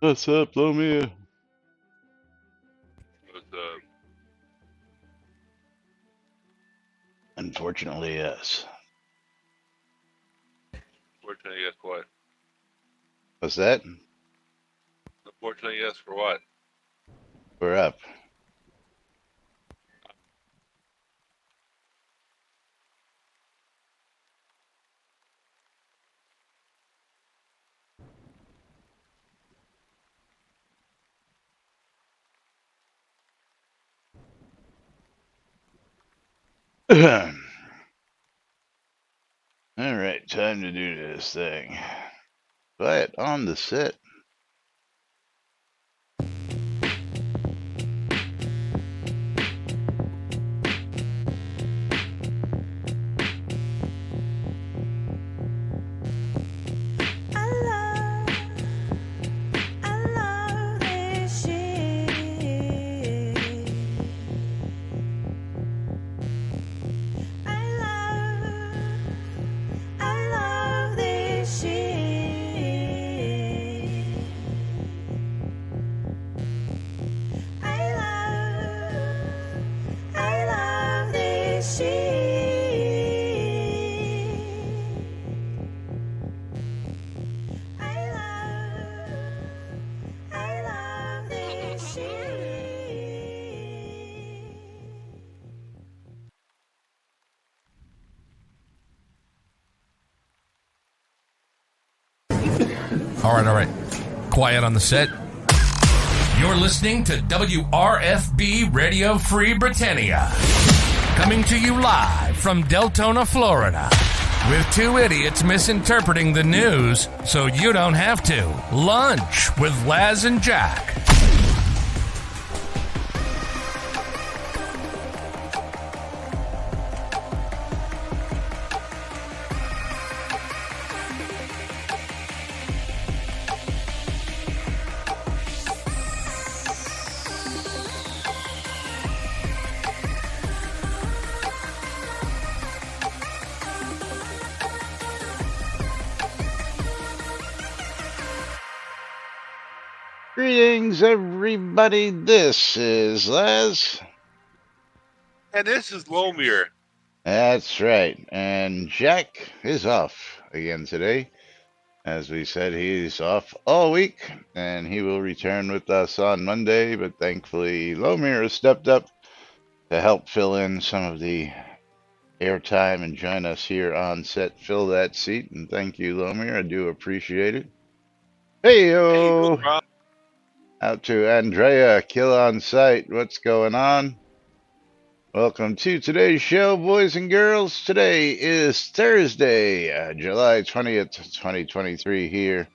What's up, Lomia? What's Unfortunately, yes. Unfortunately, yes, what? What's that? Unfortunately, yes, for what? We're up. All right, time to do this thing. Quiet on the set. All right. Quiet on the set. You're listening to WRFB Radio Free Britannia. Coming to you live from Deltona, Florida. With two idiots misinterpreting the news so you don't have to. Lunch with Laz and Jack. Greetings, everybody. This is Laz. And this is Lomir. That's right. And Jack is off again today. As we said, he's off all week, and he will return with us on Monday. But thankfully, Lomir has stepped up to help fill in some of the airtime and join us here on set. Fill that seat, and thank you, Lomir. I do appreciate it. Hey, no Heyo! problem. Out to Andrea, Kill on Sight. What's going on? Welcome to today's show, boys and girls. Today is Thursday, July 20th, 2023, here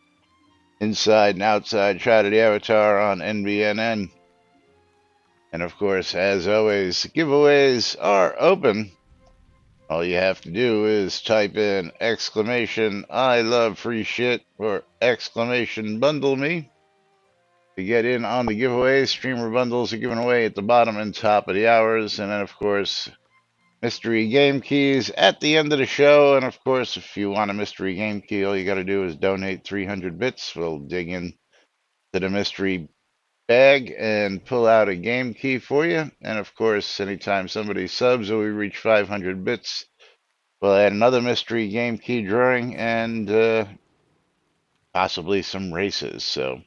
inside and outside Shroud of the Avatar on NBNN. And of course, as always, giveaways are open. All you have to do is type in exclamation I love free shit or exclamation bundle me to get in on the giveaway. Streamer bundles are given away at the bottom and top of the hours. And then, of course, mystery game keys at the end of the show. And of course, if you want a mystery game key, all you got to do is donate 300 bits. We'll dig in to the mystery bag and pull out a game key for you. And of course, anytime somebody subs or we reach 500 bits, we'll add another mystery game key drawing and possibly some races. So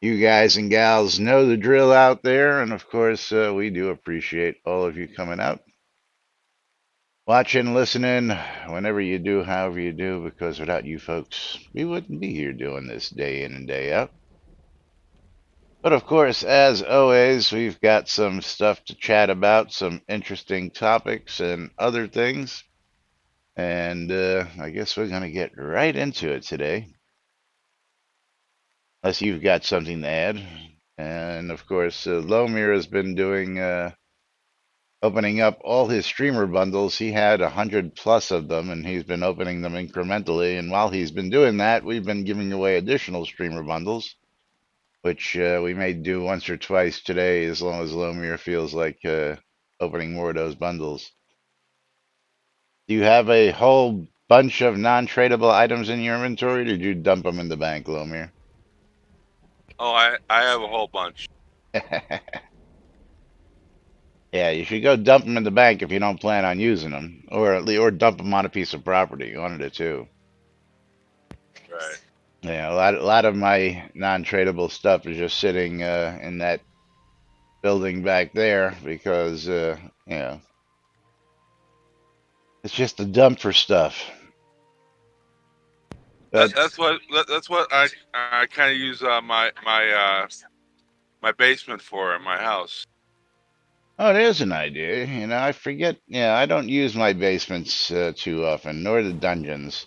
you guys and gals know the drill out there. And of course, we do appreciate all of you coming out, watching, listening, whenever you do, however you do, because without you folks, we wouldn't be here doing this day in and day out. But of course, as always, we've got some stuff to chat about, some interesting topics and other things. And I guess we're going to get right into it today. Unless you've got something to add. And of course, Lomir has been doing, opening up all his streamer bundles. He had 100 plus of them, and he's been opening them incrementally. And while he's been doing that, we've been giving away additional streamer bundles, which we may do once or twice today, as long as Lomir feels like opening more of those bundles. Do you have a whole bunch of non-tradable items in your inventory, or did you dump them in the bank, Lomir? Oh, I have a whole bunch. Yeah, you should go dump them in the bank if you don't plan on using them, or or dump them on a piece of property. One of the two. Right. Yeah, a lot of my non-tradable stuff is just sitting in that building back there because you know it's just a dump for stuff. But That's what I kind of use my basement for in my house. oh, there's an idea. You know, I forget. Yeah, I don't use my basements too often, nor the dungeons.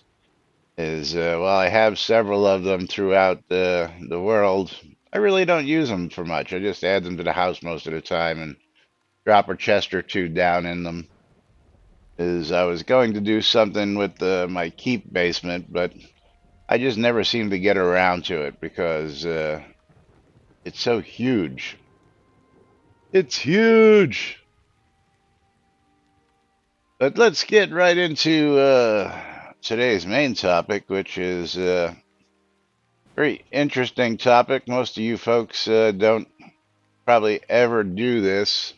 Is While I have several of them throughout the world, I really don't use them for much. I just add them to the house most of the time and drop a chest or two down in them. Is I was going to do something with my keep basement, but I just never seem to get around to it because it's so huge. It's huge. But let's get right into today's main topic, which is a very interesting topic. Most of you folks don't probably ever do this.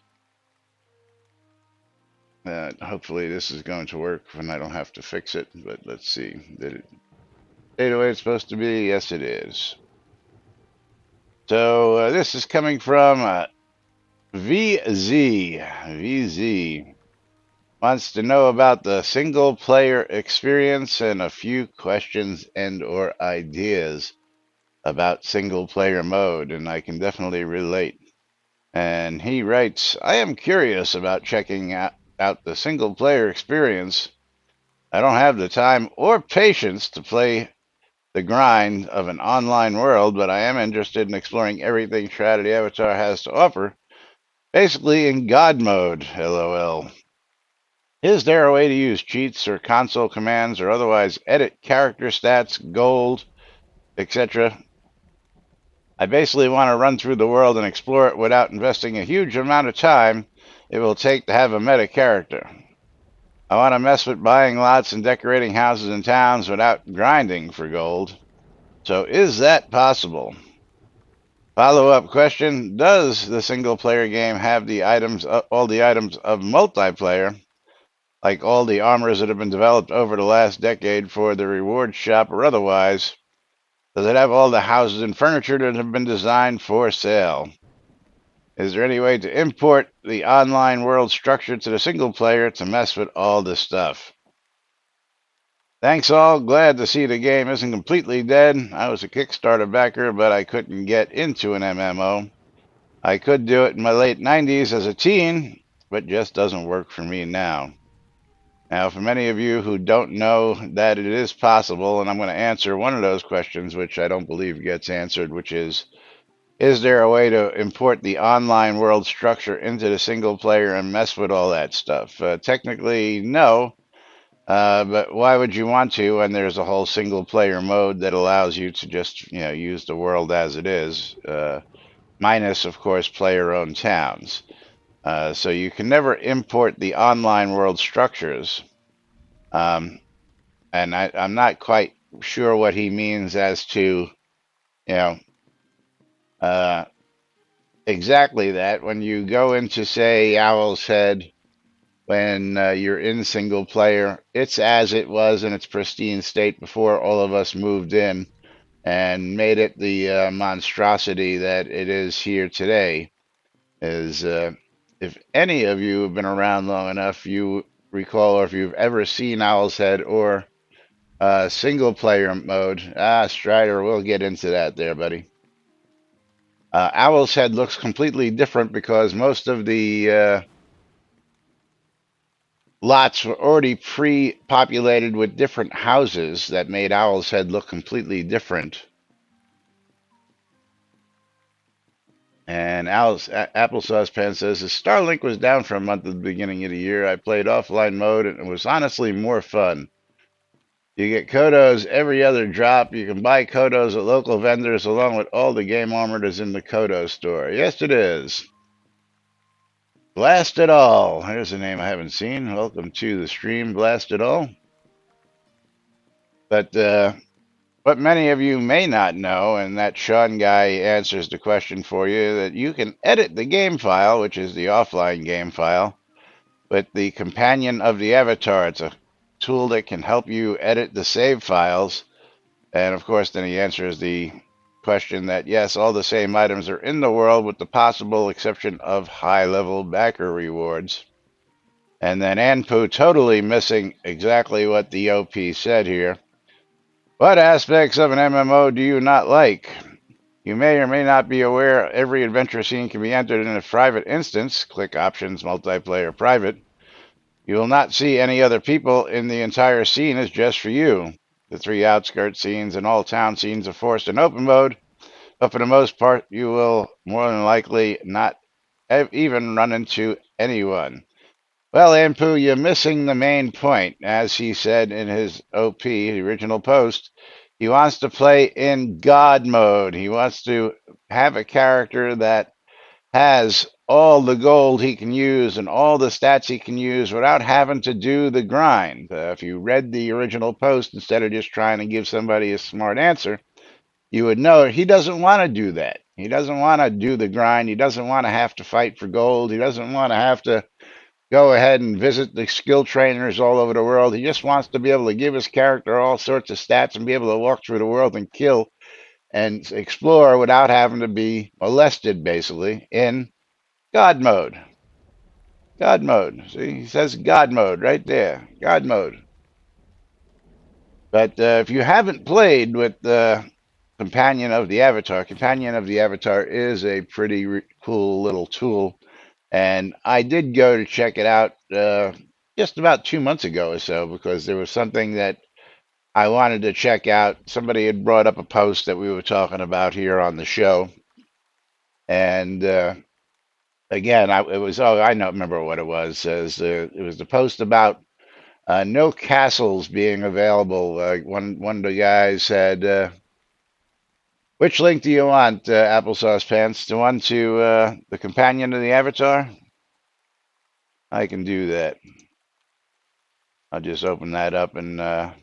Hopefully, this is going to work when I don't have to fix it. But let's see. Did it stay the way it's supposed to be? Yes, it is. So this is coming from VZ. VZ wants to know about the single player experience and a few questions and or ideas about single player mode, and I can definitely relate. And he writes, I am curious about checking out the single player experience. I don't have the time or patience to play the grind of an online world, but I am interested in exploring everything Shroud Avatar has to offer, basically in God mode, lol. Is there a way to use cheats or console commands or otherwise edit character stats, gold, etc.? I basically want to run through the world and explore it without investing a huge amount of time it will take to have a meta character. I want to mess with buying lots and decorating houses and towns without grinding for gold. So is that possible? Follow-up question, does the single-player game have the items, all the items of multiplayer, like all the armors that have been developed over the last decade for the reward shop or otherwise? Does it have all the houses and furniture that have been designed for sale? Is there any way to import the online world structure to the single player to mess with all this stuff? Thanks all. Glad to see the game isn't completely dead. I was a Kickstarter backer, but I couldn't get into an MMO. I could do it in my late 90s as a teen, but just doesn't work for me now. Now, for many of you who don't know that it is possible, and I'm going to answer one of those questions, which I don't believe gets answered, which is there a way to import the online world structure into the single player and mess with all that stuff? Technically, no. But why would you want to when there's a whole single player mode that allows you to just, use the world as it is, minus, of course, player-owned towns. So you can never import the online world structures. And I'm not quite sure what he means as to, you know, uh, exactly that. When you go into, say, Owl's Head, when you're in single player, it's as it was in its pristine state before all of us moved in and made it the monstrosity that it is here today. Is If any of you have been around long enough, you recall, or if you've ever seen Owl's Head or single player mode. Strider, we'll get into that there, buddy. Owl's Head looks completely different because most of the lots were already pre-populated with different houses that made Owl's Head look completely different. And Applesauce Pan says, the Starlink was down for a month at the beginning of the year. I played offline mode and it was honestly more fun. You get Kodos every other drop. You can buy Kodos at local vendors along with all the game armor that's in the Kodo store. Yes, it is. Blast It All. Here's a name I haven't seen. Welcome to the stream, Blast It All. But what many of you may not know, and that Sean guy answers the question for you, that you can edit the game file, which is the offline game file, with the companion of the avatar. It's a tool that can help you edit the save files. And of course, then he answers the question that yes, all the same items are in the world with the possible exception of high-level backer rewards. And then Anpu totally missing exactly what the OP said here. What aspects of an MMO do you not like? You may or may not be aware every adventure scene can be entered in a private instance. Click Options, Multiplayer, Private. You will not see any other people in the entire scene is just for you. The 3 outskirt scenes and all town scenes are forced in open mode, but for the most part, you will more than likely not even run into anyone. Well, Ampu, you're missing the main point. As he said in his OP, the original post, he wants to play in God mode. He wants to have a character that has all the gold he can use and all the stats he can use without having to do the grind. If you read the original post instead of just trying to give somebody a smart answer, you would know he doesn't want to do that. He doesn't want to do the grind. He doesn't want to have to fight for gold. He doesn't want to have to go ahead and visit the skill trainers all over the world. He just wants to be able to give his character all sorts of stats and be able to walk through the world and kill and explore without having to be molested, basically, in God mode. God mode. See, he says God mode right there. God mode. But if you haven't played with the Companion of the Avatar is a pretty cool little tool. And I did go to check it out just about 2 months ago or so because there was something that I wanted to check out. Somebody had brought up a post that we were talking about here on the show. And again, I don't remember what it was. It was the post about no castles being available. One of the guys said, which link do you want, Applesauce Pants? The one to the Companion of the Avatar? I can do that. I'll just open that up and I'll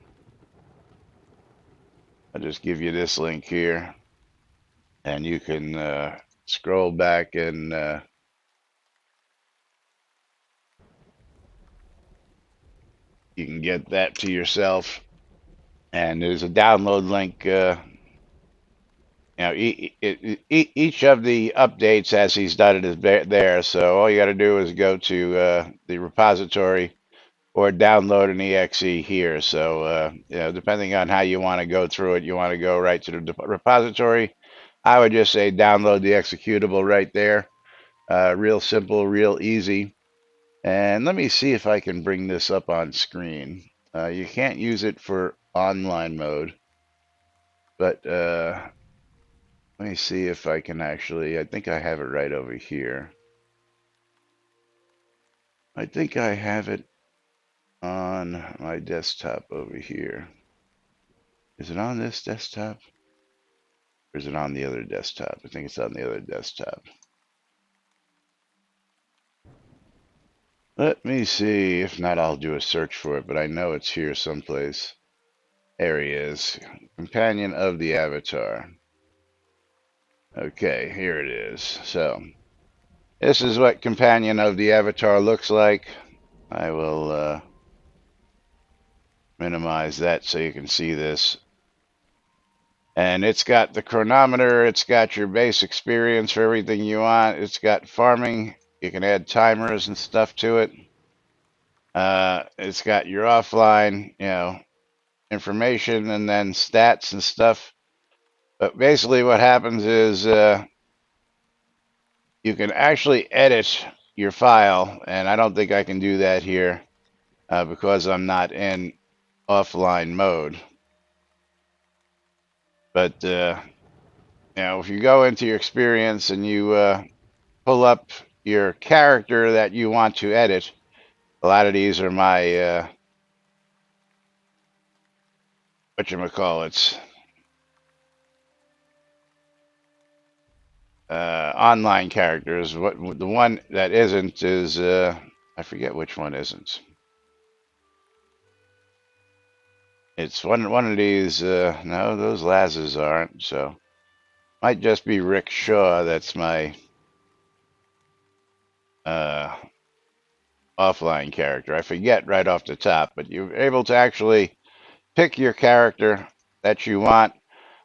just give you this link here. And you can scroll back and you can get that to yourself. And there's a download link. Each of the updates as he's done it is there. So all you got to do is go to the repository or download an exe here. So depending on how you want to go through it, you want to go right to the repository. I would just say download the executable right there. Real simple, real easy. And let me see if I can bring this up on screen. You can't use it for online mode, but let me see if I can actually, I think I have it right over here. I think I have it on my desktop over here. Is it on this desktop? Or is it on the other desktop? I think it's on the other desktop. Let me see. If not, I'll do a search for it, but I know it's here someplace. There he is. Companion of the Avatar. Okay, here it is. So, this is what Companion of the Avatar looks like. I will minimize that so you can see this. And it's got the chronometer, it's got your base experience for everything you want, it's got farming, you can add timers and stuff to it. It's got your offline, information and then stats and stuff. But basically what happens is you can actually edit your file, and I don't think I can do that here because I'm not in offline mode. But if you go into your experience and you pull up your character that you want to edit, a lot of these are my whatchamacallits, online characters. What the one that isn't is I forget which one isn't. It's one of these. No, those Lazes aren't. So might just be Rick Shaw. That's my uh, offline character. I forget right off the top, but you're able to actually pick your character that you want,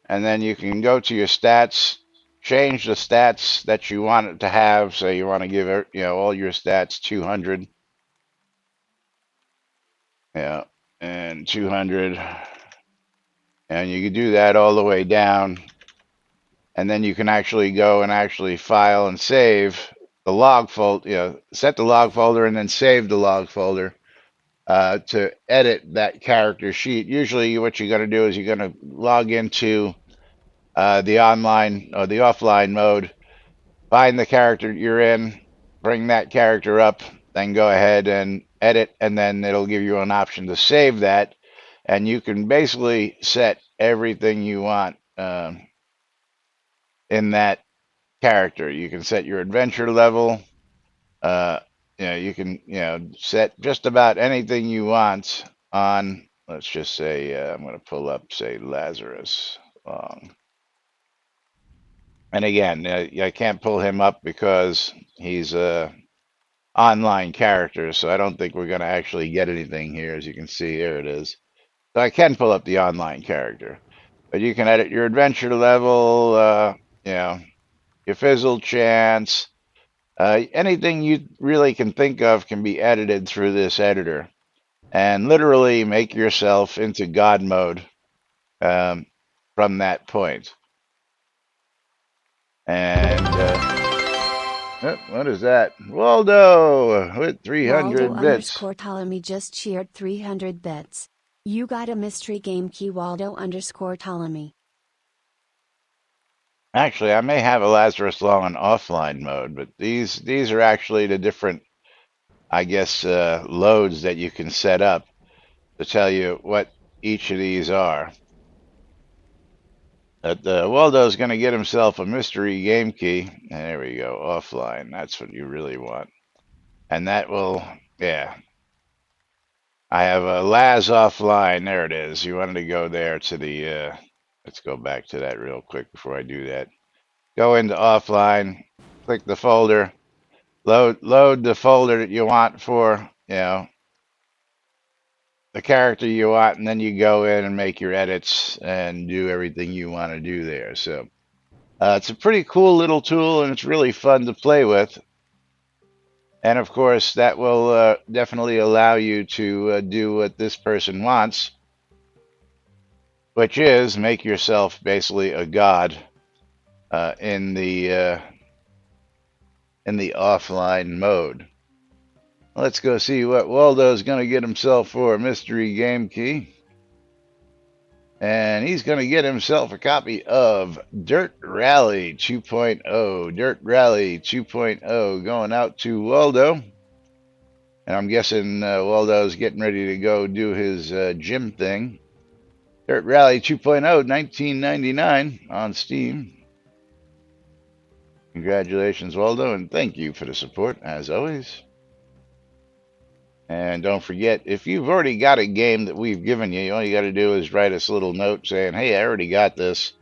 and then you can go to your stats, change the stats that you want it to have. So you want to give all your stats 200, yeah, and 200, and you can do that all the way down, and then you can actually go and actually file and save the log folder, set the log folder and then save the log folder to edit that character sheet. Usually, what you're going to do is you're going to log into the online or the offline mode, find the character you're in, bring that character up, then go ahead and edit, and then it'll give you an option to save that, and you can basically set everything you want in that character. You can set your adventure level. Uh, you can set just about anything you want on. Let's just say I'm going to pull up, say, Lazarus Long. And again, I can't pull him up because he's a online character, so I don't think we're going to actually get anything here. As you can see, there it is. So I can pull up the online character, but you can edit your adventure level, your fizzle chance, anything you really can think of can be edited through this editor, and literally make yourself into God mode um, from that point. And what is that? Waldo with 300 bits. Waldo Ptolemy just cheered 300 bits. You got a mystery game key, Waldo Ptolemy. Actually, I may have a Lazarus Long in offline mode, but these are actually the different, I guess, loads that you can set up to tell you what each of these are. But Waldo's going to get himself a mystery game key. And there we go, offline. That's what you really want. And that will, yeah. I have a Laz offline. There it is. You wanted to go there to the, let's go back to that real quick before I do that. Go into offline, click the folder, load the folder that you want for, the character you want, and then you go in and make your edits and do everything you want to do there. So it's a pretty cool little tool, and it's really fun to play with. And of course, that will definitely allow you to do what this person wants, which is make yourself basically a god in the offline mode. Let's go see what Waldo's going to get himself for a mystery game key. And he's going to get himself a copy of Dirt Rally 2.0. Dirt Rally 2.0 going out to Waldo. And I'm guessing Waldo's getting ready to go do his gym thing. Dirt Rally 2.0, 1999 on Steam. Congratulations, Waldo, and thank you for the support, as always. And don't forget, if you've already got a game that we've given you, all you got to do is write us a little note saying, hey, I already got this.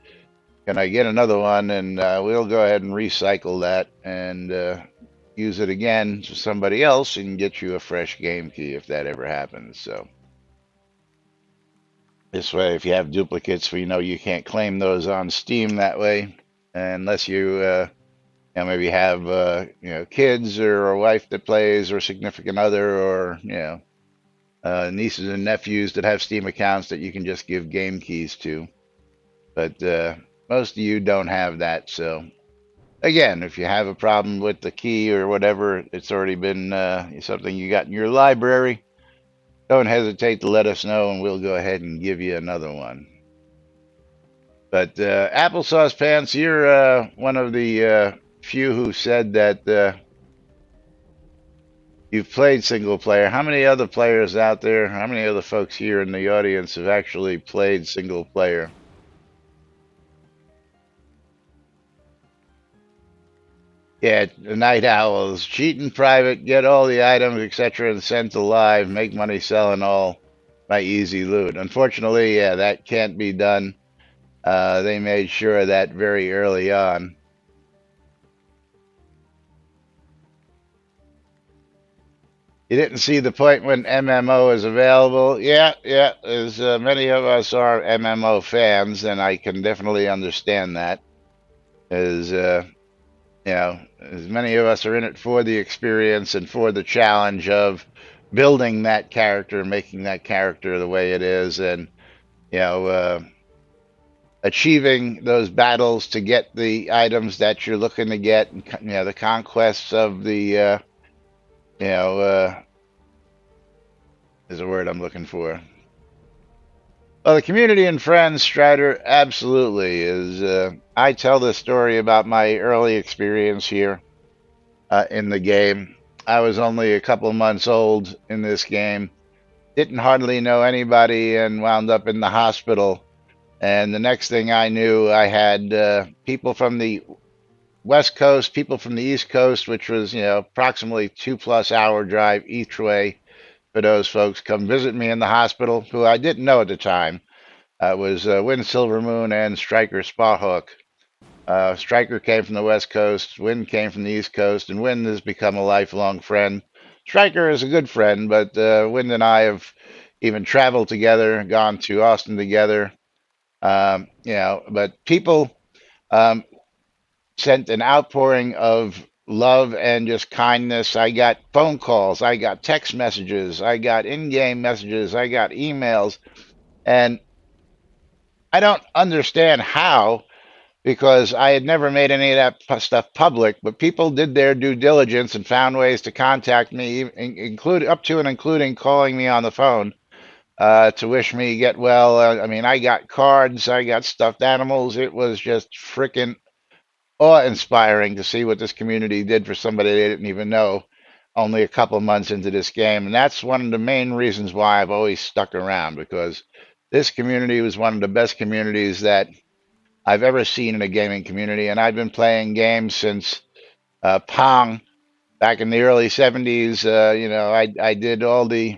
Can I get another one? And we'll go ahead and recycle that and use it again to somebody else and get you a fresh game key if that ever happens. So this way, if you have duplicates, we know you can't claim those on Steam that way, unless you maybe have kids or a wife that plays or a significant other or nieces and nephews that have Steam accounts that you can just give game keys to. But most of you don't have that. So again, if you have a problem with the key or whatever, it's already been something you got in your library, don't hesitate to let us know and we'll go ahead and give you another one. But Applesauce Pants, you're one of the few who said that you've played single player. How many other players out there, how many other folks here in the audience have actually played single player? Yeah, the Night Owls. Cheat in private, get all the items, etc., and send to live, make money selling all. by easy loot. Unfortunately, yeah, that can't be done. They made sure of that very early on. You didn't see the point when MMO is available. Yeah, yeah, as many of us are MMO fans, and I can definitely understand that. As as many of us are in it for the experience and for the challenge of building that character, making that character the way it is, and you know, achieving those battles to get the items that you're looking to get, and the conquests of the you know, is a word I'm looking for. Well, the community and friends, Strider, absolutely is. I tell this story about my early experience here in the game. I was only a couple of months old in this game, didn't hardly know anybody, and wound up in the hospital. And the next thing I knew, I had people from the West Coast, people from the East Coast, which was, approximately 2+ hour drive each way for those folks, come visit me in the hospital, who I didn't know at the time. It was Win Silver Moon and Striker Sparhawk. Striker came from the West Coast, Win came from the East Coast, and Win has become a lifelong friend. Striker is a good friend, but Win and I have even traveled together, gone to Austin together. But people um, sent an outpouring of love and just kindness. I got phone calls, I got text messages, I got in-game messages, I got emails, and I don't understand how, because I had never made any of that stuff public, but people did their due diligence and found ways to contact me, including up to and including calling me on the phone to wish me get well. I mean, I got cards, I got stuffed animals. It was just freaking awe-inspiring to see what this community did for somebody they didn't even know only a couple months into this game. And that's one of the main reasons why I've always stuck around, because this community was one of the best communities that I've ever seen in a gaming community. And I've been playing games since Pong back in the early 70s. I did all the,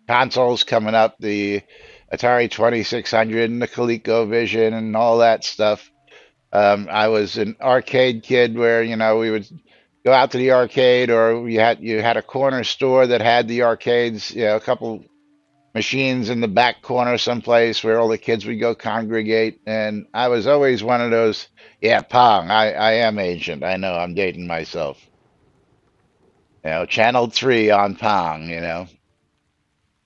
consoles coming up, the Atari 2600 and the ColecoVision and all that stuff. I was an arcade kid where, we would go out to the arcade, or you had a corner store that had the arcades, a couple machines in the back corner someplace where all the kids would go congregate. And I was always one of those, yeah, Pong. I am ancient. I know I'm dating myself. Channel 3 on Pong,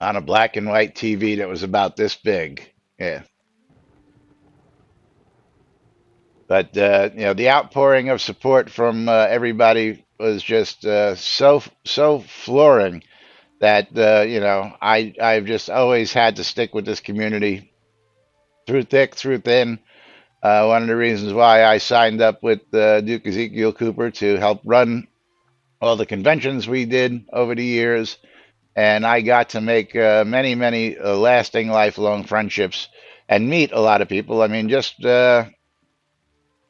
on a black and white TV that was about this big. Yeah. But the outpouring of support from everybody was just so flooring that I've just always had to stick with this community through thick, through thin. One of the reasons why I signed up with Duke Ezekiel Cooper to help run all the conventions we did over the years, and I got to make many, many lasting, lifelong friendships and meet a lot of people. I mean, just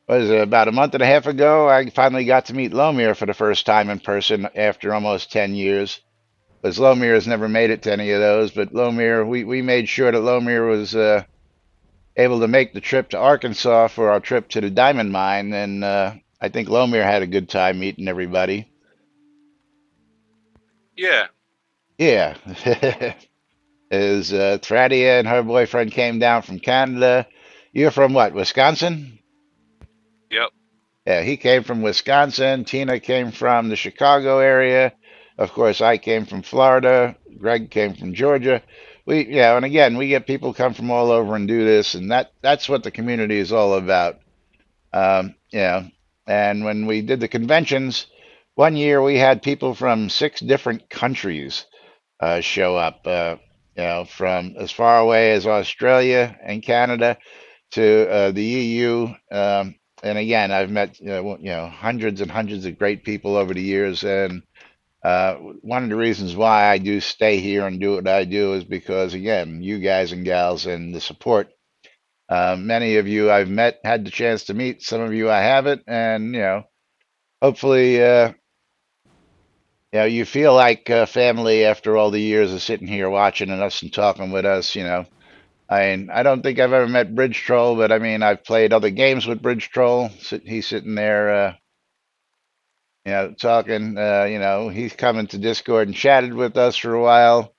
was it about a month and a half ago, I finally got to meet Lomir for the first time in person after almost 10 years. Because Lomir has never made it to any of those, but Lomir, we made sure that Lomir was able to make the trip to Arkansas for our trip to the diamond mine, and I think Lomir had a good time meeting everybody. Yeah. Yeah. As Thradia and her boyfriend came down from Canada. You're from what, Wisconsin? Yep. Yeah, he came from Wisconsin. Tina came from the Chicago area. Of course, I came from Florida. Greg came from Georgia. And again, we get people come from all over and do this, and that's what the community is all about. Um, you know, and when we did the conventions, one year we had people from 6 different countries show up. From as far away as Australia and Canada to the EU. And again, I've met hundreds and hundreds of great people over the years, and one of the reasons why I do stay here and do what I do is because, again, you guys and gals and the support. Many of you I've met, had the chance to meet. Some of you I haven't, and hopefully, you feel like family after all the years of sitting here watching us and talking with us. I mean, I don't think I've ever met Bridge Troll, but I mean, I've played other games with Bridge Troll. He's sitting there, talking. He's coming to Discord and chatted with us for a while.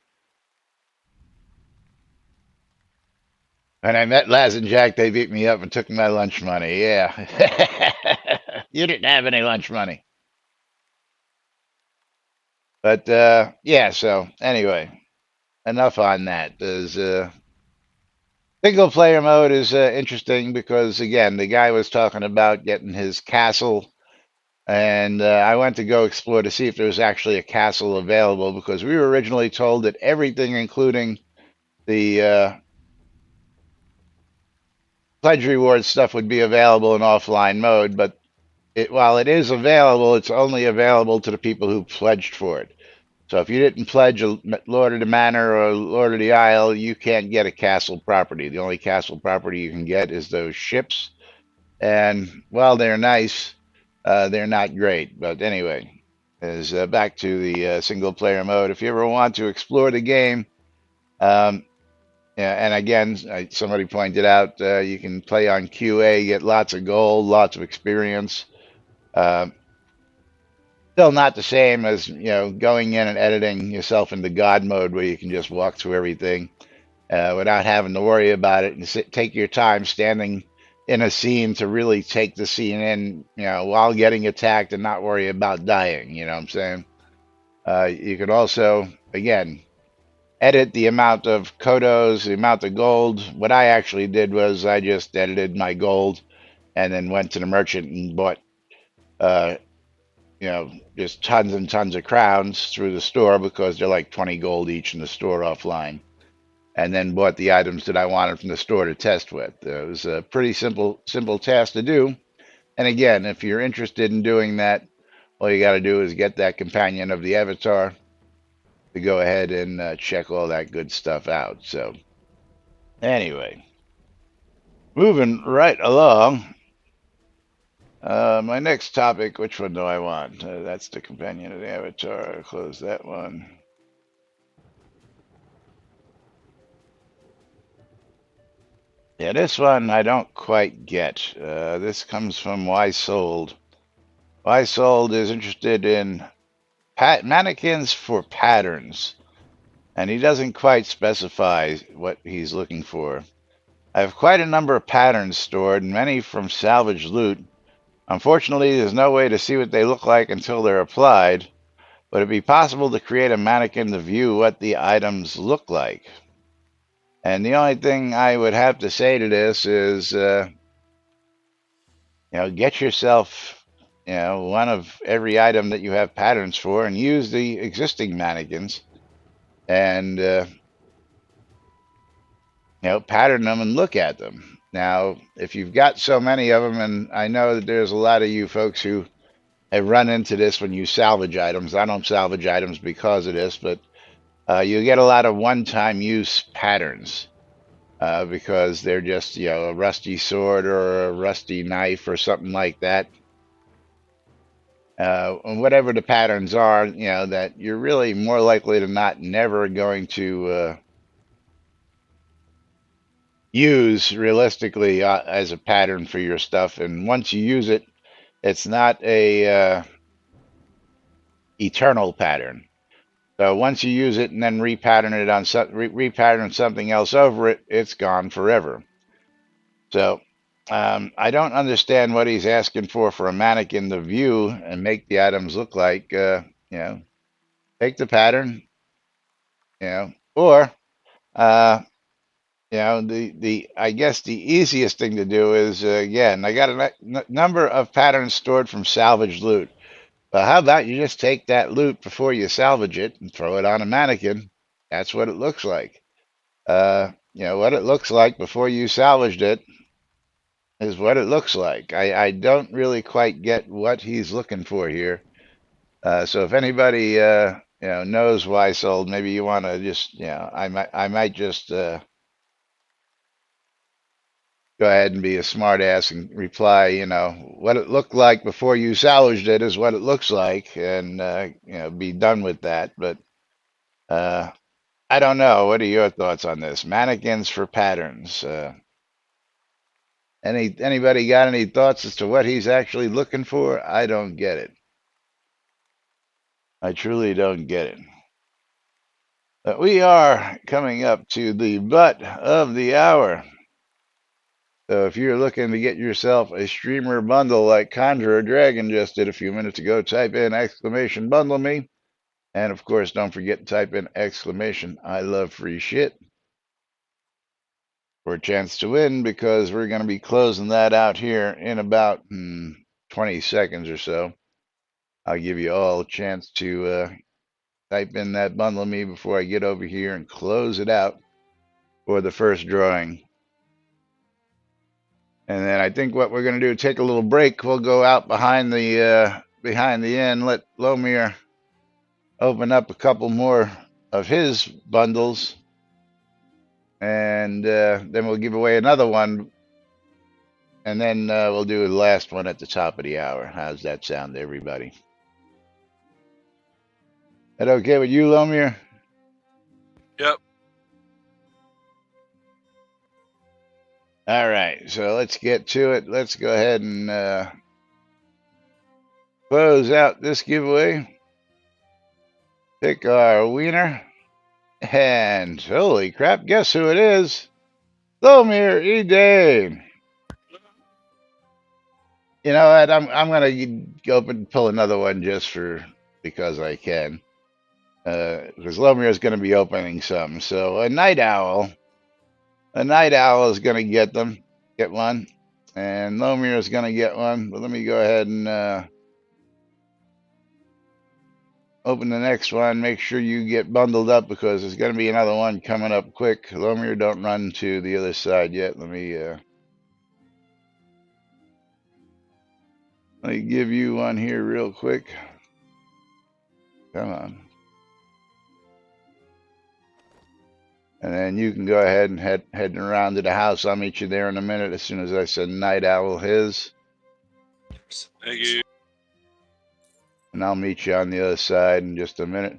When I met Laz and Jack, they beat me up and took my lunch money. Yeah. You didn't have any lunch money. But yeah, so anyway, enough on that. There's single player mode is interesting because again, the guy was talking about getting his castle, and I went to go explore to see if there was actually a castle available because we were originally told that everything, including the pledge reward stuff, would be available in offline mode. But while it is available, it's only available to the people who pledged for it. So if you didn't pledge a Lord of the Manor or Lord of the Isle, you can't get a castle property. The only castle property you can get is those ships. And while they're nice, they're not great. But anyway, is back to the single player mode. If you ever want to explore the game, yeah, and again, somebody pointed out you can play on QA, get lots of gold, lots of experience. Uh, Still not the same as going in and editing yourself into God mode where you can just walk through everything without having to worry about it and take your time standing in a scene to really take the scene in, while getting attacked and not worry about dying. You know what I'm saying? You could also, again, edit the amount of kodos, the amount of gold. What I actually did was I just edited my gold and then went to the merchant and bought uh, just tons and tons of crowns through the store because they're like 20 gold each in the store offline. And then bought the items that I wanted from the store to test with. It was a pretty simple task to do. And again, if you're interested in doing that, all you got to do is get that companion of the avatar to go ahead and check all that good stuff out. So anyway, moving right along. My next topic, which one do I want? That's the companion of the avatar. I'll close that one. Yeah, this one I don't quite get. This comes from Why Sold. Why Sold is interested in mannequins for patterns, and he doesn't quite specify what he's looking for. I have quite a number of patterns stored, many from salvaged loot. Unfortunately, there's no way to see what they look like until they're applied. Would it be possible to create a mannequin to view what the items look like? And the only thing I would have to say to this is, get yourself, one of every item that you have patterns for and use the existing mannequins and, pattern them and look at them. Now, if you've got so many of them, and I know that there's a lot of you folks who have run into this when you salvage items. I don't salvage items because of this, but you get a lot of one-time use patterns because they're just, a rusty sword or a rusty knife or something like that. And whatever the patterns are, that you're really more likely than not never going to use realistically as a pattern for your stuff. And once you use it, it's not a eternal pattern. So once you use it and then repattern it on repattern something else over it, it's gone forever. So I don't understand what he's asking for a mannequin to view and make the items look like. Take the pattern, or the I guess the easiest thing to do is again, I got a number of patterns stored from salvaged loot. Well, how about you just take that loot before you salvage it and throw it on a mannequin? That's what it looks like. What it looks like before you salvaged it is what it looks like. I don't really quite get what he's looking for here. So if anybody knows Why Sold, maybe you want to just I might just go ahead and be a smart ass and reply, what it looked like before you salvaged it is what it looks like, and be done with that. But uh, I don't know. What are your thoughts on this? Mannequins for patterns. Anybody got any thoughts as to what he's actually looking for? I don't get it. I truly don't get it. But we are coming up to the butt of the hour. So if you're looking to get yourself a streamer bundle like Conjurer Dragon just did a few minutes ago, type in exclamation bundle me. And of course, don't forget to type in exclamation I love free shit for a chance to win, because we're going to be closing that out here in about 20 seconds or so. I'll give you all a chance to type in that bundle me before I get over here and close it out for the first drawing. And then I think what we're going to do, take a little break. We'll go out behind the inn, let Lomir open up a couple more of his bundles, and then we'll give away another one, and then we'll do the last one at the top of the hour. How's that sound to everybody? That okay with you, Lomir? Yep. All right, so let's get to it. Let's go ahead and close out this giveaway. Pick our winner. And holy crap, guess who it is? Lomir E. Dane. You know what? I'm gonna go up and pull another one just because I can. Because Lomir is gonna be opening some. So a night owl. A night owl is gonna get one. And Lomir is gonna get one. But let me go ahead and open the next one. Make sure you get bundled up, because there's going to be another one coming up quick. Lomir, don't run to the other side yet. Let me give you one here real quick. Come on. And then you can go ahead and heading around to the house. I'll meet you there in a minute as soon as I said night owl his. Thank you. And I'll meet you on the other side in just a minute.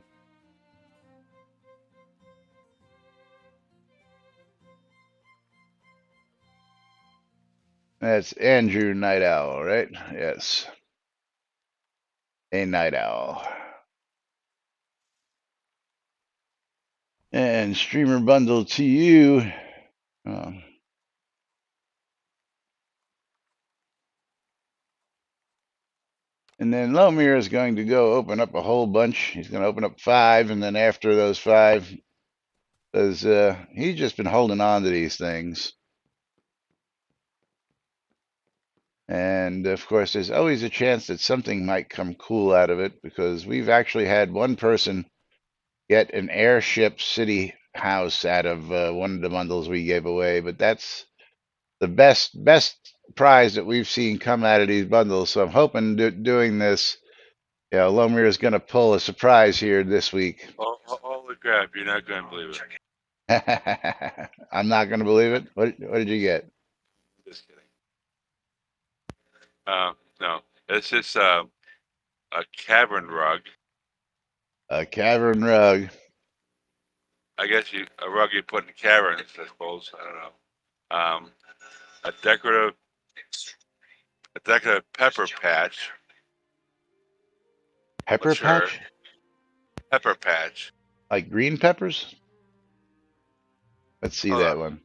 That's Andrew Night Owl, right? Yes. A night owl. And streamer bundle to you. Oh. And then Lomir is going to go open up a whole bunch. He's going to open up 5, and then after those 5, because he's just been holding on to these things. And of course, there's always a chance that something might come cool out of it, because we've actually had one person get an airship city house out of one of the bundles we gave away. But that's the best prize that we've seen come out of these bundles. So I'm hoping doing this, Lomir is going to pull a surprise here this week. Oh, holy crap! You're not going to believe it. I'm not going to believe it. What did you get? Just kidding. No, it's just a cavern rug. A cavern rug. I guess a rug you put in caverns, I suppose. I don't know. A decorative pepper patch. Pepper patch? Pepper patch. Like green peppers? Let's see that one.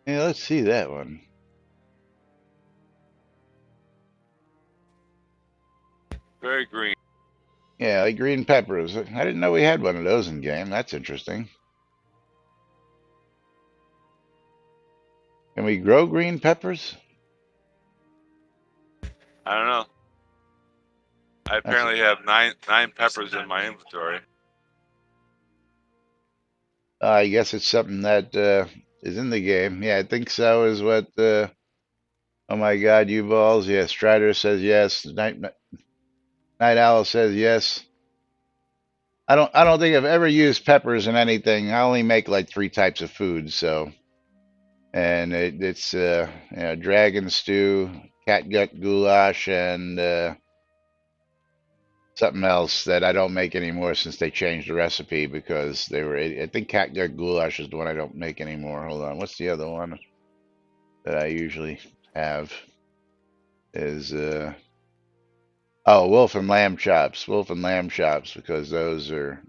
Yeah, let's see that one. Very green. Yeah, like green peppers. I didn't know we had one of those in game. That's interesting. Can we grow green peppers? I don't know. I apparently have nine peppers in my inventory. I guess it's something that is in the game. Yeah, I think so. Is what? Oh my God, you balls! Yeah, Strider says yes. Night Owl says yes. I don't think I've ever used peppers in anything. I only make like three types of food, so and it's dragon stew, catgut goulash, and something else that I don't make anymore since they changed the recipe because they were. I think catgut goulash is the one I don't make anymore. Hold on, what's the other one that I usually have? Is wolf and lamb chops, because those are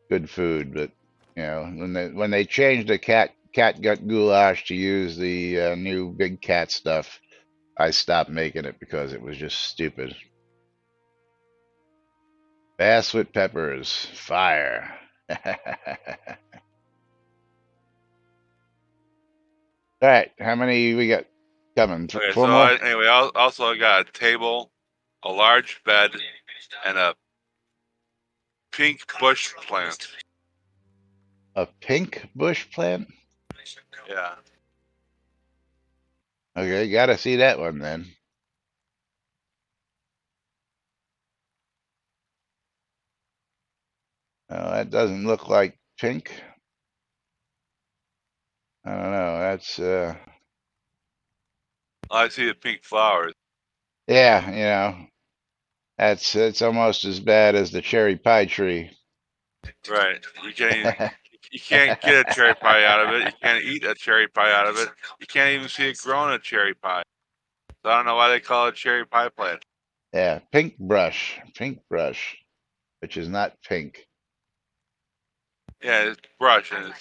good food. But when they changed the catgut goulash to use the new big cat stuff, I stopped making it because it was just stupid. Bass with peppers, fire. All right, how many we got coming? Okay, Four so more? anyway, also I got a table, a large bed, and a pink bush plant. A pink bush plant? Yeah. Okay, gotta see that one then. Oh, that doesn't look like pink. I don't know. That's I see the pink flowers. yeah, that's it's almost as bad as the cherry pie tree. Right. You can't get a cherry pie out of it. You can't eat a cherry pie out of it. You can't even see it growing a cherry pie. So I don't know why they call it cherry pie plant. Yeah, pink brush, which is not pink. Yeah, it's brush, and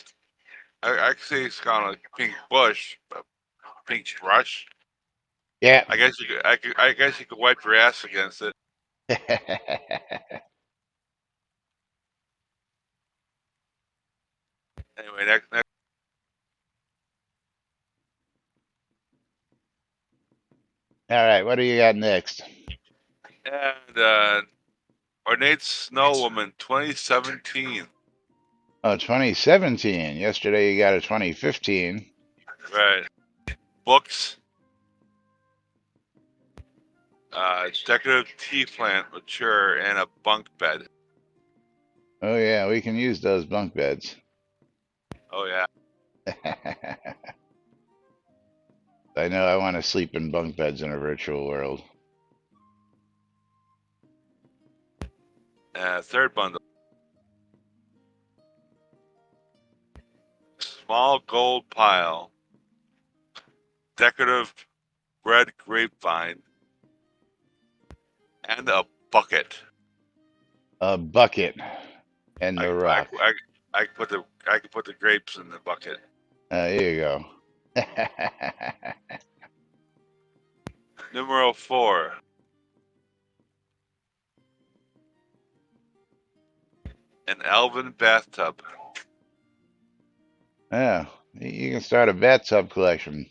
I can see it's called a pink bush, but pink brush. Yeah. I guess you could wipe your ass against it. Anyway, next. All right, what do you got next? And Ornate Snow Woman 2017. Oh, 2017. Yesterday you got a 2015. Right. Books. Decorative tea plant, mature, and a bunk bed. Oh yeah, we can use those bunk beds. Oh yeah. I know I want to sleep in bunk beds in a virtual world. Third bundle. Small gold pile. Decorative red grapevine. And a bucket. A bucket and I the I rock. I, I could put the grapes in the bucket. There you go. Numero 4. An elven bathtub. Yeah, you can start a bathtub collection.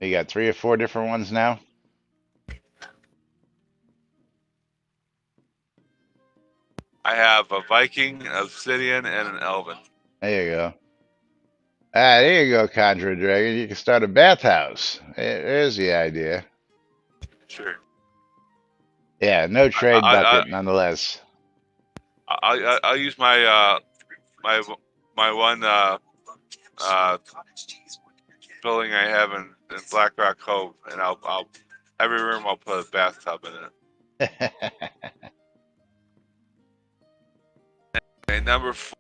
You got 3 or 4 different ones now? I have a Viking, an obsidian, and an elven. There you go. There you go, Contra Dragon. You can start a bathhouse. There's the idea. Sure. Yeah, no trade I bucket, nonetheless. I'll use my my one building I have in Black Rock Cove, and I'll every room I'll put a bathtub in it. Okay, number 4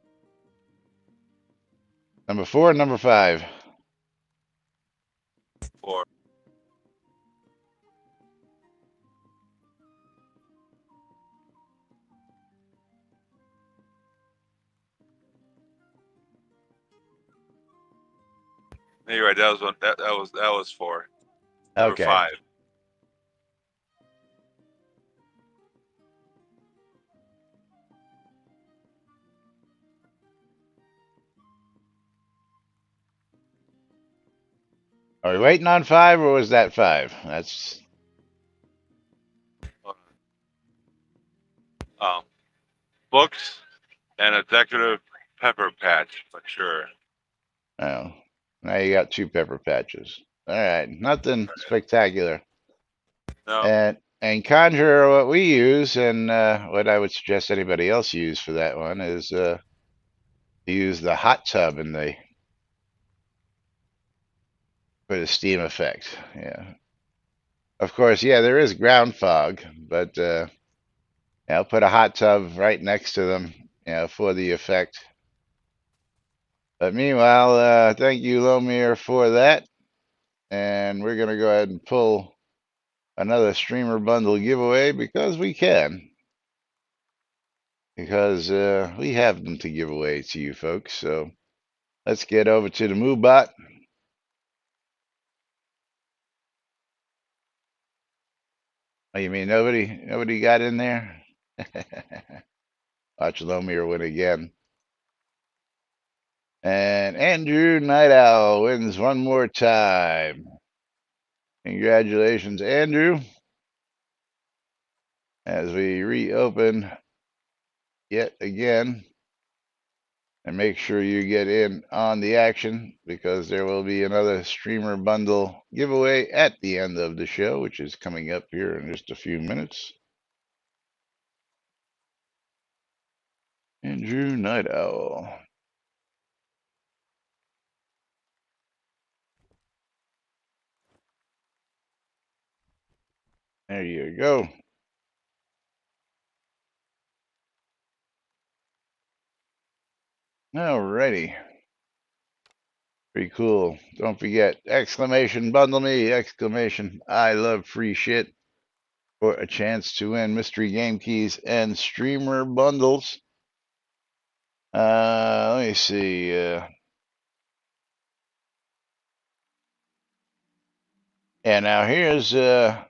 and number 5. 4. No, you're right. That was one. That was 4. Number Okay. 5. Are we waiting on 5 or was that 5? That's Books and a decorative pepper patch, mature. oh. Now you got 2 pepper patches. All right, nothing spectacular. No. And And Conjure, what we use, and what I would suggest anybody else use for that one is to use the hot tub in the for the steam effect. Yeah, of course, yeah, there is ground fog, but put a hot tub right next to them, for the effect. But meanwhile, thank you, Lomir, for that. And we're going to go ahead and pull another streamer bundle giveaway because we can. Because we have them to give away to you folks. So let's get over to the MooBot. Oh, you mean nobody got in there? Watch Lomir win again. And Andrew Night Owl wins one more time. Congratulations, Andrew. As we reopen yet again. And make sure you get in on the action because there will be another streamer bundle giveaway at the end of the show, which is coming up here in just a few minutes. Andrew Night Owl. There you go. Alrighty. Pretty cool. Don't forget, exclamation bundle me, exclamation I love free shit for a chance to win mystery game keys and streamer bundles. Let me see. Yeah, now here's a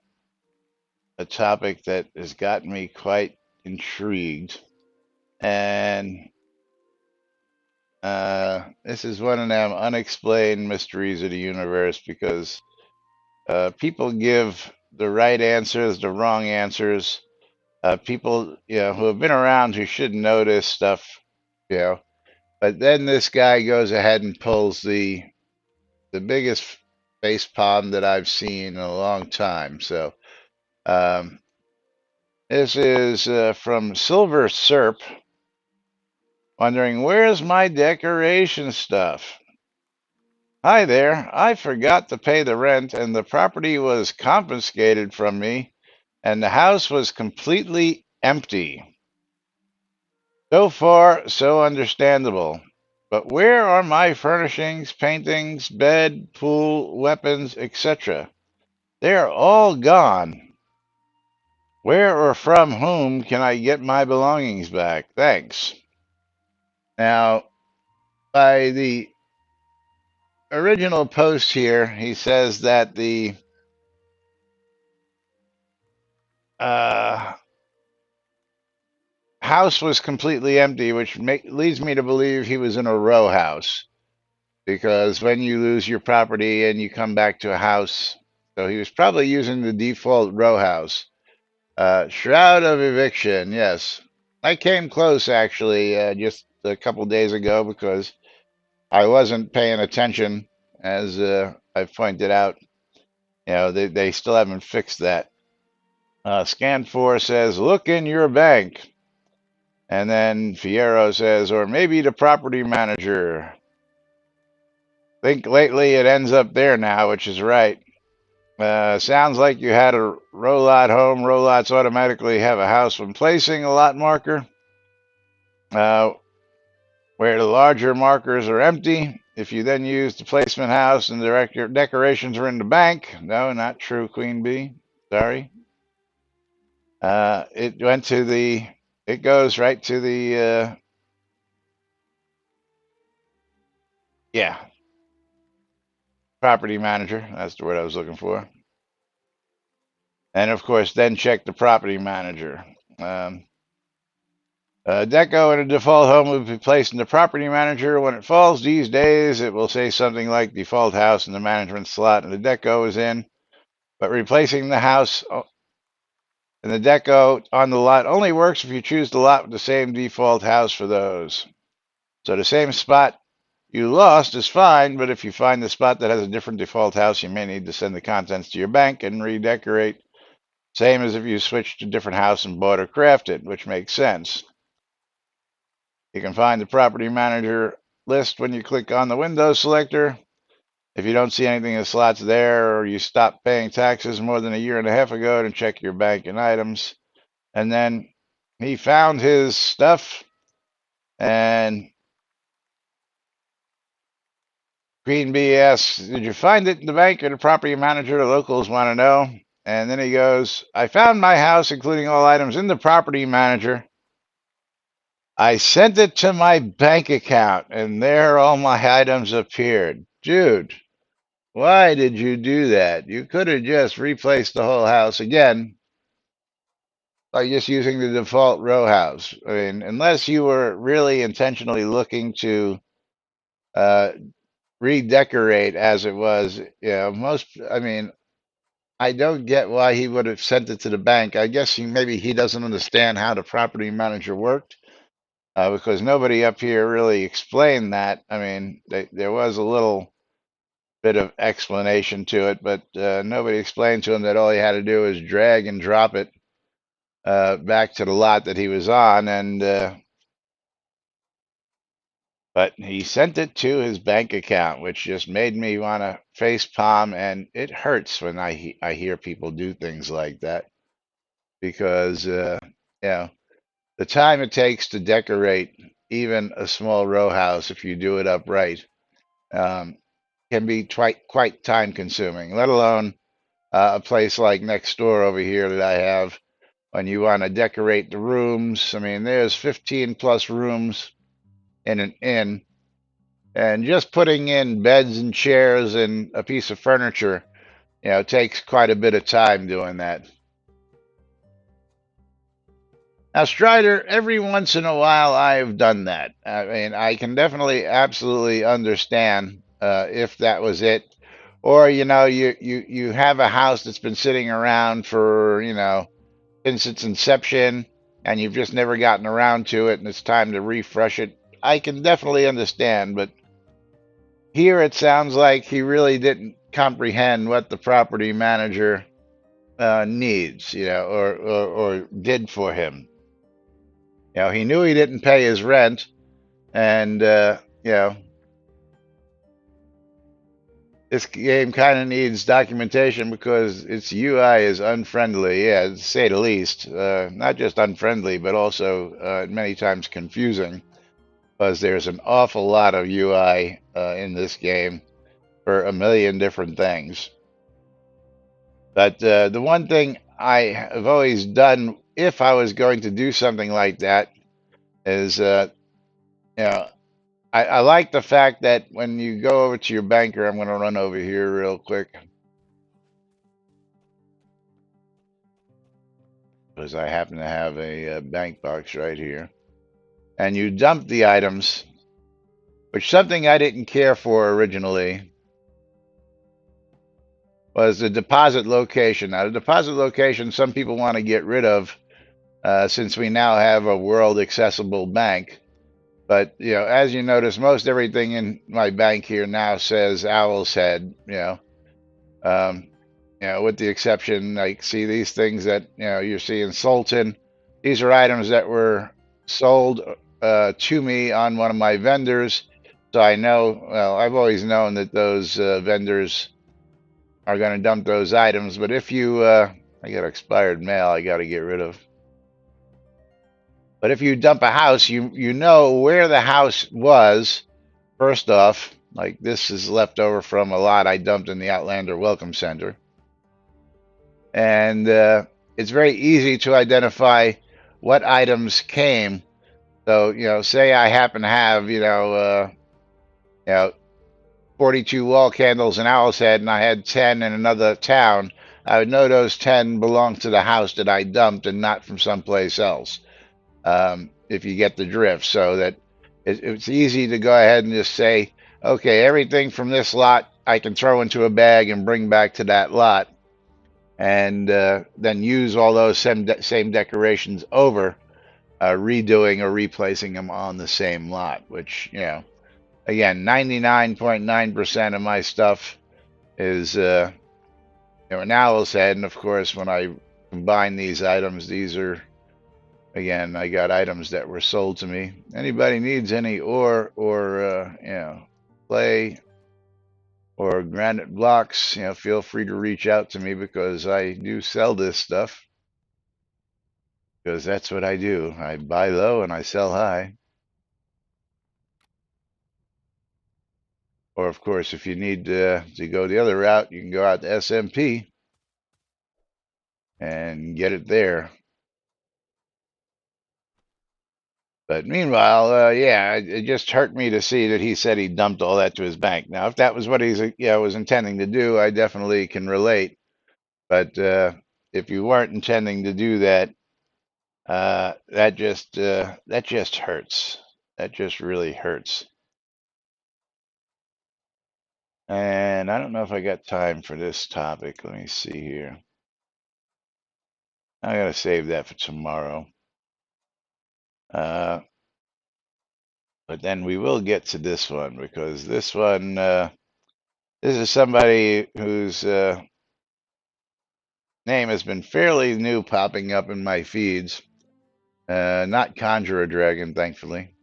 topic that has gotten me quite intrigued. And this is one of them unexplained mysteries of the universe because people give the right answers, the wrong answers. People, who have been around who should know this stuff, But then this guy goes ahead and pulls the biggest face palm that I've seen in a long time. So this is from Silver Serp, wondering where's my decoration stuff. Hi there, I forgot to pay the rent and the property was confiscated from me and the house was completely empty. So far, so understandable. But where are my furnishings, paintings, bed, pool, weapons, etc.? They're all gone. Where or from whom can I get my belongings back? Thanks. Now, by the original post here, he says that the house was completely empty, which leads me to believe he was in a row house. Because when you lose your property and you come back to a house, so he was probably using the default row house. Shroud of eviction, yes. I came close actually just a couple days ago because I wasn't paying attention, as I've pointed out. They still haven't fixed that. Scan4 says, look in your bank. And then Fierro says, or maybe the property manager. Think lately it ends up there now, which is right. Sounds like you had a row lot home. Row lots automatically have a house when placing a lot marker. Where the larger markers are empty. If you then use the placement house and the decorations are in the bank. No, not true, Queen Bee. Sorry. It goes right to the, property manager. That's the word I was looking for. And of course, then check the property manager. Deco in a default home will be placed in the property manager. When it falls these days, it will say something like default house in the management slot and the deco is in. But replacing the house and the deco on the lot only works if you choose the lot with the same default house for those. So the same spot you lost is fine, but if you find the spot that has a different default house, you may need to send the contents to your bank and redecorate Same as if you switched to a different house and bought or crafted, which makes sense. You can find the property manager list when you click on the Windows selector. If you don't see anything in the slots there, or you stopped paying taxes more than a year and a half ago, then check your bank and items. And then he found his stuff, and Green Bee asks, "Did you find it in the bank or the property manager? The locals want to know." And then he goes, "I found my house, including all items, in the property manager. I sent it to my bank account, and there all my items appeared." Dude, why did you do that? You could have just replaced the whole house again by just using the default row house. I mean, unless you were really intentionally looking to uh, redecorate as it was, I mean, I don't get why he would have sent it to the bank. I guess maybe he doesn't understand how the property manager worked, because nobody up here really explained that. I mean, there was a little bit of explanation to it, but nobody explained to him that all he had to do was drag and drop it back to the lot that he was on, and but he sent it to his bank account, which just made me want to face palm, and it hurts when I hear people do things like that, because you know, the time it takes to decorate even a small row house, if you do it up right, um, can be quite time consuming, let alone a place like next door over here that I have. When you want to decorate the rooms, I mean, there's 15 plus rooms in an inn, and just putting in beds and chairs and a piece of furniture, takes quite a bit of time doing that. Now, Strider, every once in a while I've done that. I mean, I can definitely, absolutely understand if that was it. Or, you have a house that's been sitting around for, since its inception, and you've just never gotten around to it, and it's time to refresh it. I can definitely understand, but here it sounds like he really didn't comprehend what the property manager needs, or did for him. He knew he didn't pay his rent, and this game kind of needs documentation because its UI is unfriendly, yeah, to say the least. Not just unfriendly, but also many times confusing, because there's an awful lot of UI in this game for a million different things. But the one thing I have always done if I was going to do something like that is, I like the fact that when you go over to your banker, I'm going to run over here real quick because I happen to have a bank box right here. And you dump the items, which something I didn't care for originally was the deposit location. Now, the deposit location, some people want to get rid of since we now have a world accessible bank. But, as you notice, most everything in my bank here now says Owl's Head, with the exception, like, see these things that, you're seeing Sultan. These are items that were sold to me on one of my vendors. So I know, well, I've always known that those vendors are going to dump those items. But if I got expired mail I got to get rid of. But if you dump a house, you know where the house was, first off. Like, this is left over from a lot I dumped in the Outlander Welcome Center. And it's very easy to identify what items came. So, say I happen to have, 42 wall candles in Owl's Head, and I had 10 in another town, I would know those 10 belong to the house that I dumped and not from someplace else. If you get the drift, so that it's easy to go ahead and just say, okay, everything from this lot I can throw into a bag and bring back to that lot, and then use all those same decorations over, redoing or replacing them on the same lot, which, again, 99.9% of my stuff is an Owl's Head, and of course, when I combine these items. These are, again, I got items that were sold to me. Anybody needs any ore or clay or granite blocks, feel free to reach out to me because I do sell this stuff. Because that's what I do. I buy low and I sell high. Or, of course, if you need to go the other route, you can go out to SMP and get it there. But meanwhile, yeah, it just hurt me to see that he said he dumped all that to his bank. Now, if that was what he's was intending to do, I definitely can relate. But if you weren't intending to do that, that just hurts. That just really hurts. And I don't know if I got time for this topic. Let me see here. I gotta save that for tomorrow. But then we will get to this one because this one, this is somebody whose name has been fairly new popping up in my feeds. Not Conjurer Dragon, thankfully.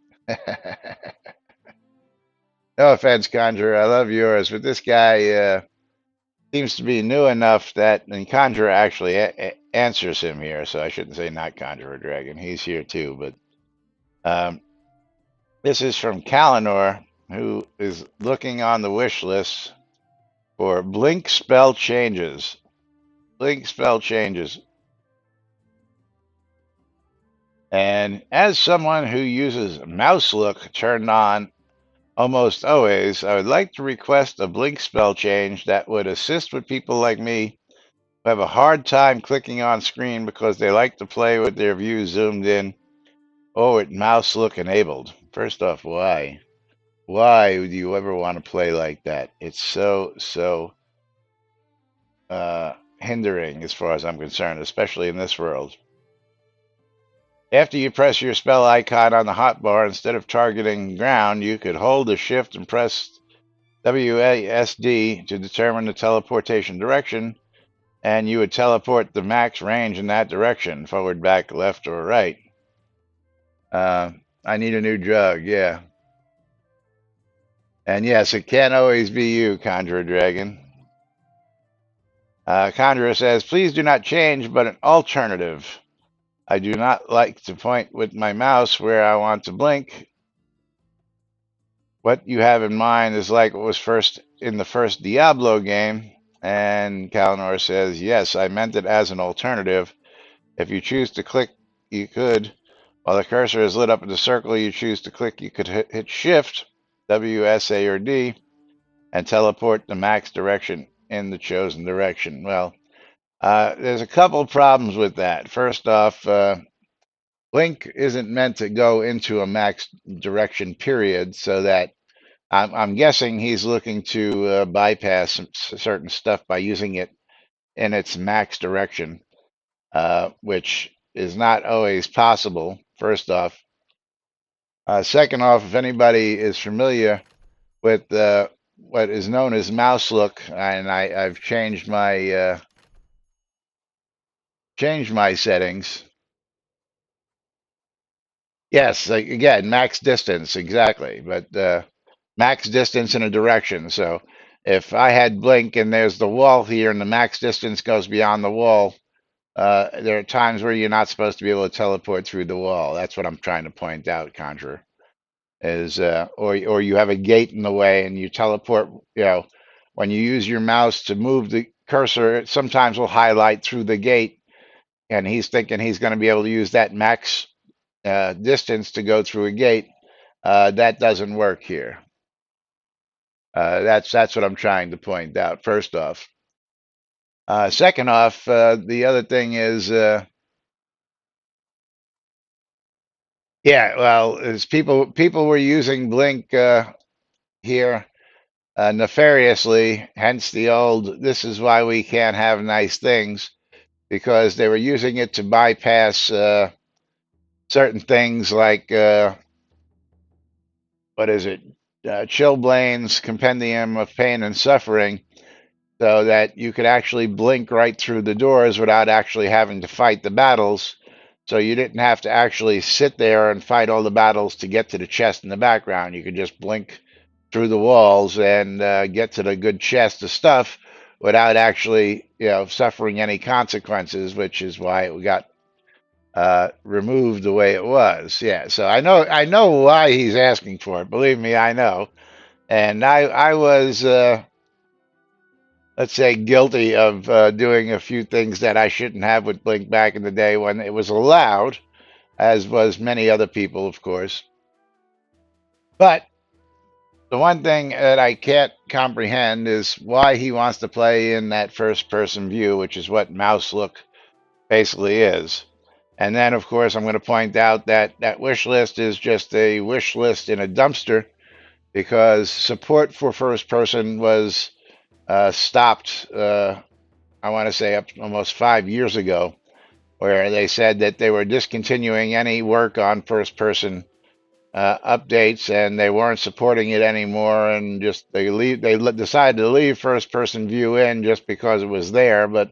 No offense, Conjurer. I love yours, but this guy seems to be new enough that, and Conjurer actually answers him here, so I shouldn't say not Conjurer Dragon. He's here too, but this is from Kalinor, who is looking on the wish list for blink spell changes. Blink spell changes. And as someone who uses mouse look turned on almost always, I would like to request a blink spell change that would assist with people like me who have a hard time clicking on screen because they like to play with their view zoomed in or with mouse look enabled. First off, why? Why would you ever want to play like that? It's so hindering as far as I'm concerned, especially in this world. After you press your spell icon on the hotbar, instead of targeting ground, you could hold the shift and press WASD to determine the teleportation direction, and you would teleport the max range in that direction, forward, back, left, or right. I need a new drug, yeah. And yes, it can't always be you, Conjurer Dragon. Conjurer says, please do not change, but an alternative. I do not like to point with my mouse where I want to blink. What you have in mind is like what was first in the first Diablo game. And Kalinor says, yes, I meant it as an alternative. If you choose to click, you could. While the cursor is lit up in the circle you choose to click, you could hit Shift, W, S, A, or D, and teleport the max direction in the chosen direction. Well, there's a couple problems with that. First off, Blink isn't meant to go into a max direction period, so that I'm guessing he's looking to bypass certain stuff by using it in its max direction, which is not always possible, first off. Second off, if anybody is familiar with what is known as mouse look, and I've changed my settings. Yes, like, again, max distance, exactly. But max distance in a direction. So if I had blink and there's the wall here and the max distance goes beyond the wall, there are times where you're not supposed to be able to teleport through the wall. That's what I'm trying to point out, Conjurer. Is or you have a gate in the way and you teleport, when you use your mouse to move the cursor, it sometimes will highlight through the gate, and he's thinking he's going to be able to use that max distance to go through a gate. That doesn't work here. That's what I'm trying to point out, first off. Second off, the other thing is, yeah, well, is people were using Blink here nefariously, hence the old, this is why we can't have nice things, because they were using it to bypass certain things like, what is it? Chilblain's Compendium of Pain and Suffering. so that you could actually blink right through the doors without actually having to fight the battles. So you didn't have to actually sit there and fight all the battles to get to the chest in the background. You could just blink through the walls and get to the good chest of stuff without actually, suffering any consequences, which is why it got removed the way it was. Yeah, so I know why he's asking for it. Believe me, I know. And I was, let's say, guilty of doing a few things that I shouldn't have with Blink back in the day when it was allowed, as was many other people, of course. But the one thing that I can't comprehend is why he wants to play in that first person view, which is what mouse look basically is. And then, of course, I'm going to point out that that wish list is just a wish list in a dumpster because support for first person was stopped, I want to say, up almost 5 years ago, where they said that they were discontinuing any work on first person updates and they weren't supporting it anymore. And just they decided to leave first person view in just because it was there, but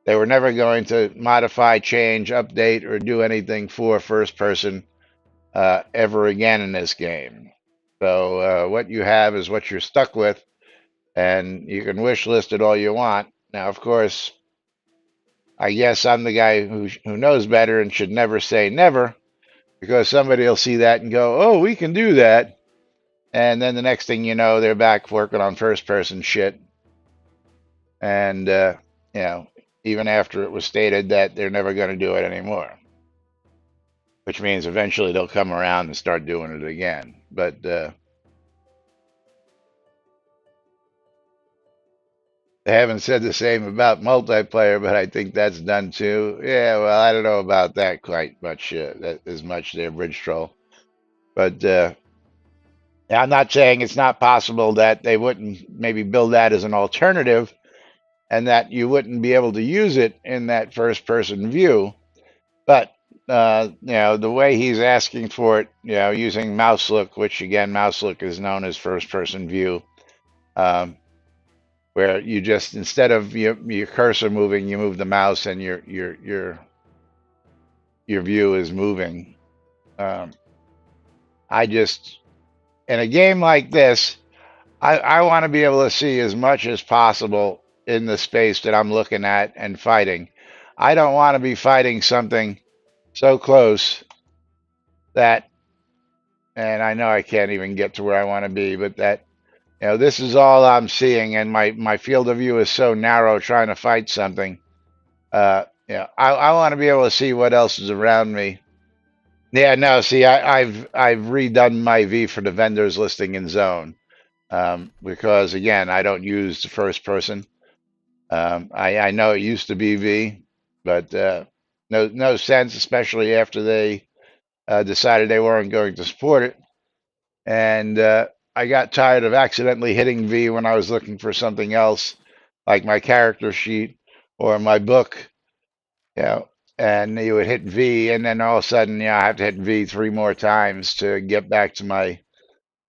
they were never going to modify, change, update, or do anything for first person ever again in this game. So what you have is what you're stuck with, and you can wish list it all you want. Now, of course, I guess I'm the guy who knows better and should never say never, because somebody will see that and go, "Oh, we can do that," and then the next thing you know, they're back working on first person shit, and you know, even after it was stated that they're never going to do it anymore, which means eventually they'll come around and start doing it again. But they haven't said the same about multiplayer, but I think that's done too. Yeah, well, I don't know about that quite much, as much there, Bridge Troll. But I'm not saying it's not possible that they wouldn't maybe build that as an alternative and that you wouldn't be able to use it in that first person view. But the way he's asking for it, using mouse look, which again, mouse look is known as first person view, where you just, instead of your cursor moving, you move the mouse and your view is moving. I just, in a game like this, I want to be able to see as much as possible in the space that I'm looking at and fighting. I don't want to be fighting something so close that, and I know I can't even get to where I want to be, but that, this is all I'm seeing, and my field of view is so narrow trying to fight something. I want to be able to see what else is around me. Yeah, no, see, I've redone my V for the vendors listing in zone, because again, I don't use the first person. I know it used to be V, but no sense, especially after they decided they weren't going to support it. And I got tired of accidentally hitting V when I was looking for something else, like my character sheet or my book, and you would hit V, and then all of a sudden, I have to hit V 3 more times to get back to my,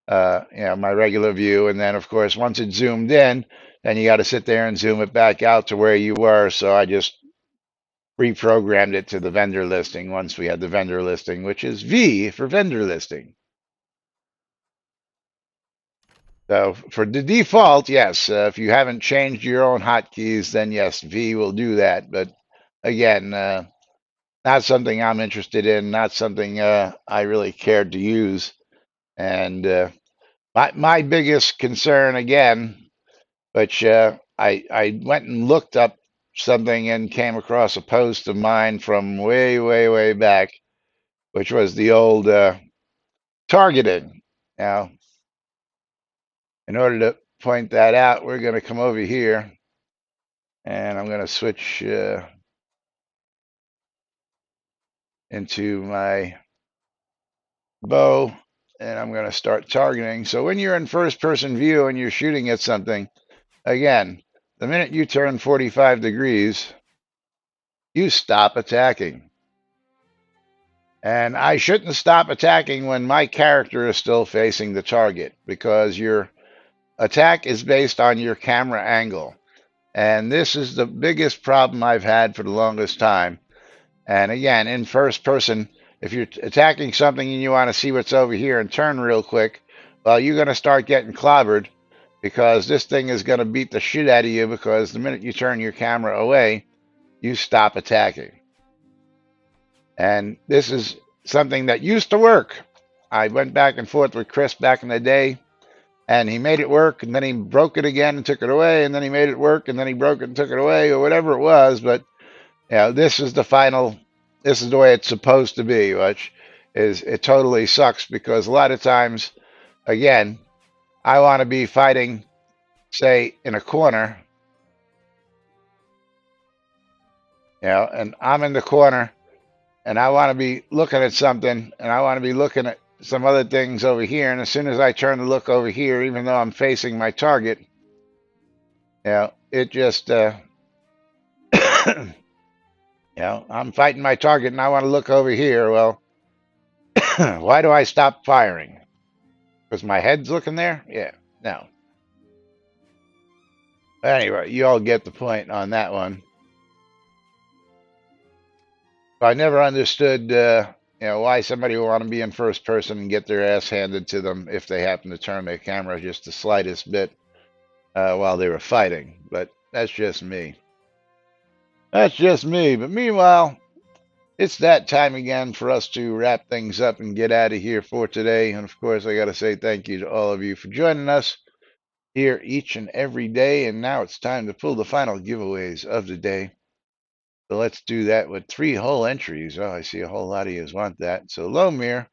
my regular view. And then, of course, once it's zoomed in, then you got to sit there and zoom it back out to where you were. So I just reprogrammed it to the vendor listing once we had the vendor listing, which is V for vendor listing. So for the default, yes, if you haven't changed your own hotkeys, then yes, V will do that. But again, not something I'm interested in, not something I really cared to use. And my biggest concern, again, which I went and looked up something and came across a post of mine from way, way, way back, which was the old targeting. Now, in order to point that out, we're going to come over here and I'm going to switch into my bow and I'm going to start targeting. So when you're in first person view and you're shooting at something, again, the minute you turn 45 degrees, you stop attacking. And I shouldn't stop attacking when my character is still facing the target, because your attack is based on your camera angle. And this is the biggest problem I've had for the longest time. And again, in first person, if you're attacking something and you want to see what's over here and turn real quick, well, you're going to start getting clobbered because this thing is going to beat the shit out of you because the minute you turn your camera away, you stop attacking. And this is something that used to work. I went back and forth with Chris back in the day, and he made it work, and then he broke it again and took it away, and then he made it work, and then he broke it and took it away, or whatever it was. But this is the final. This is the way it's supposed to be, which is it totally sucks because a lot of times, again, I want to be fighting, say, in a corner, and I'm in the corner, and I want to be looking at something, and I want to be looking at some other things over here, and as soon as I turn to look over here, even though I'm facing my target, it just, I'm fighting my target, and I want to look over here. Well, why do I stop firing? Because my head's looking there? Yeah, no. Anyway, you all get the point on that one. I never understood, why somebody would want to be in first person and get their ass handed to them if they happen to turn their camera just the slightest bit while they were fighting. But that's just me. That's just me. But meanwhile, it's that time again for us to wrap things up and get out of here for today. And of course, I got to say thank you to all of you for joining us here each and every day. And now it's time to pull the final giveaways of the day. So let's do that with 3 whole entries. Oh, I see a whole lot of you want that. So Lomir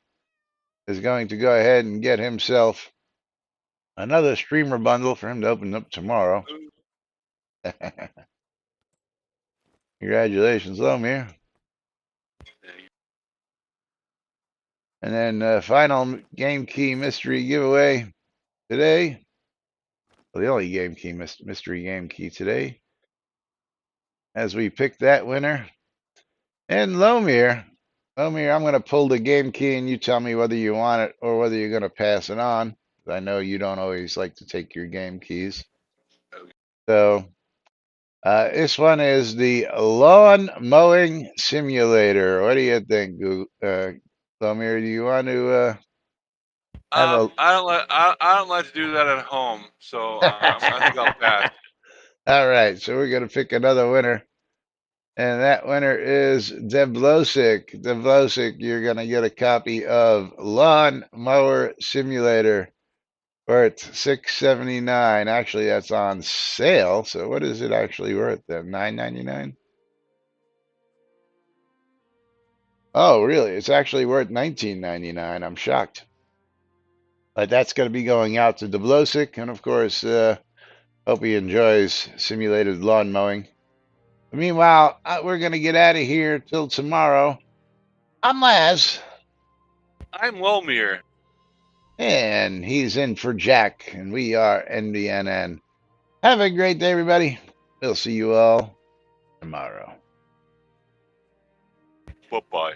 is going to go ahead and get himself another streamer bundle for him to open up tomorrow. Congratulations, Lomir. And then final game key mystery giveaway today. Well, the only game key mystery game key today. As we pick that winner. And Lomir, I'm going to pull the game key and you tell me whether you want it or whether you're going to pass it on. I know you don't always like to take your game keys. So this one is the lawn mowing simulator. What do you think, Lomir? Do you want to have a? I don't like to do that at home, so I think I'll pass. All right, so we're going to pick another winner. And that winner is Deblosic. Deblosic, you're going to get a copy of Lawn Mower Simulator worth $6.79. Actually, that's on sale. So what is it actually worth then? $9.99? Oh, really? It's actually worth $19.99. I'm shocked. But that's going to be going out to Deblosic. And of course, hope he enjoys simulated lawn mowing. Meanwhile, we're going to get out of here till tomorrow. I'm Laz. I'm Lomir. And he's in for Jack. And we are NBNN. Have a great day, everybody. We'll see you all tomorrow. Bye-bye.